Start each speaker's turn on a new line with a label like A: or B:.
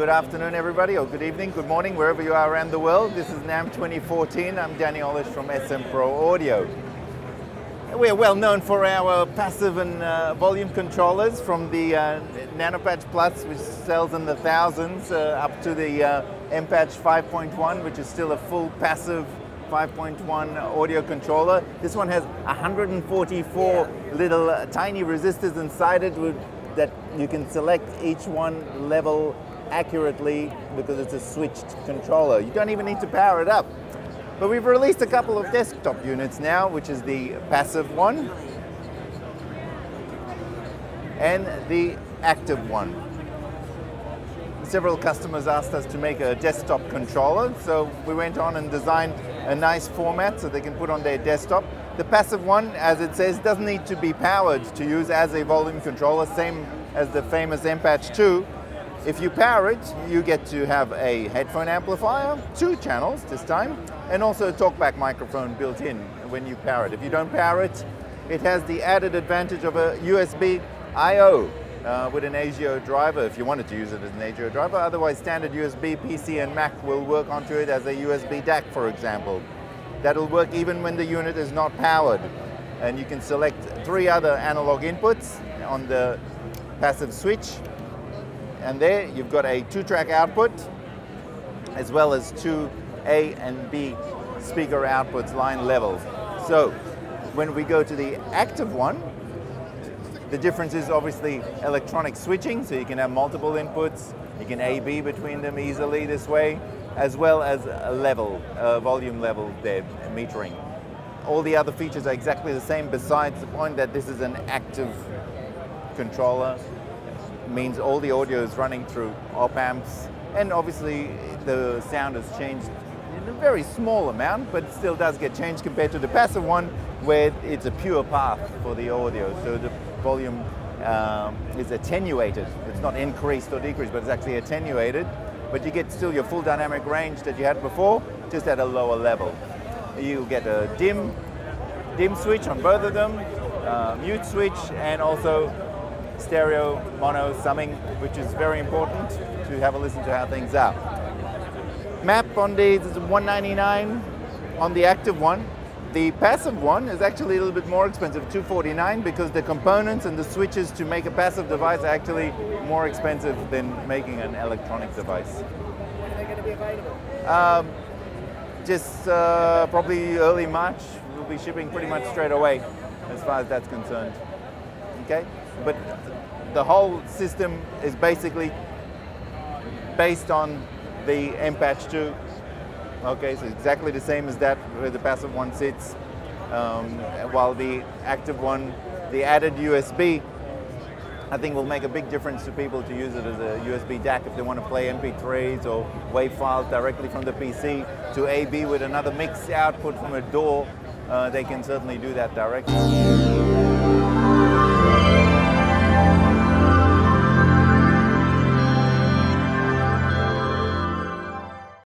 A: Good afternoon, everybody, or good evening, good morning, wherever you are around the world. This is NAMM 2014. I'm Danny Olish from SM Pro Audio. We're well known for our passive and volume controllers, from the NanoPatch Plus, which sells in the thousands, up to the MPatch 5.1, which is still a full passive 5.1 audio controller. This one has 144 little tiny resistors inside it that you can select each one level accurately because it's a switched controller. You don't even need to power it up. But we've released a couple of desktop units now, which is the passive one and the active one. Several customers asked us to make a desktop controller, so we went on and designed a nice format so they can put on their desktop. The passive one, as it says, doesn't need to be powered to use as a volume controller, same as the famous MPatch 2. If you power it, you get to have a headphone amplifier, 2 channels this time, and also a talkback microphone built in when you power it. If you don't power it, it has the added advantage of a USB I/O with an Azo Driver if you wanted to use it as an Azo Driver. Otherwise, standard USB, PC and Mac will work onto it as a USB DAC, for example. That'll work even when the unit is not powered. And you can select 3 other analog inputs on the passive switch. And there you've got a 2-track output, as well as 2 A and B speaker outputs, line levels. So when we go to the active one, the difference is obviously electronic switching, so you can have multiple inputs, you can A/B between them easily this way, as well as a level, volume level there, metering. All the other features are exactly the same, besides the point that this is an active controller. Means all the audio is running through op amps, and obviously the sound has changed in a very small amount, but it still does get changed compared to the passive one, where it's a pure path for the audio, so the volume is attenuated. It's not increased or decreased, but it's actually attenuated, but you get still your full dynamic range that you had before, just at a lower level. You'll get a dim switch on both of them, mute switch, and also stereo mono summing, which is very important to have a listen to how things are. Map on these is $199 on the active one. The passive one is actually a little bit more expensive, $249, because the components and the switches to make a passive device are actually more expensive than making an electronic device.
B: When are they going to be available?
A: Just probably early March. We'll be shipping pretty much straight away as far as that's concerned. Okay? But the whole system is basically based on the MPatch 2. Okay, so exactly the same as that, where the passive one sits, while the active one, the added USB, I think will make a big difference to people to use it as a USB DAC if they want to play MP3s or WAV files directly from the PC to A/B with another mix output from a DAW. They can certainly do that directly.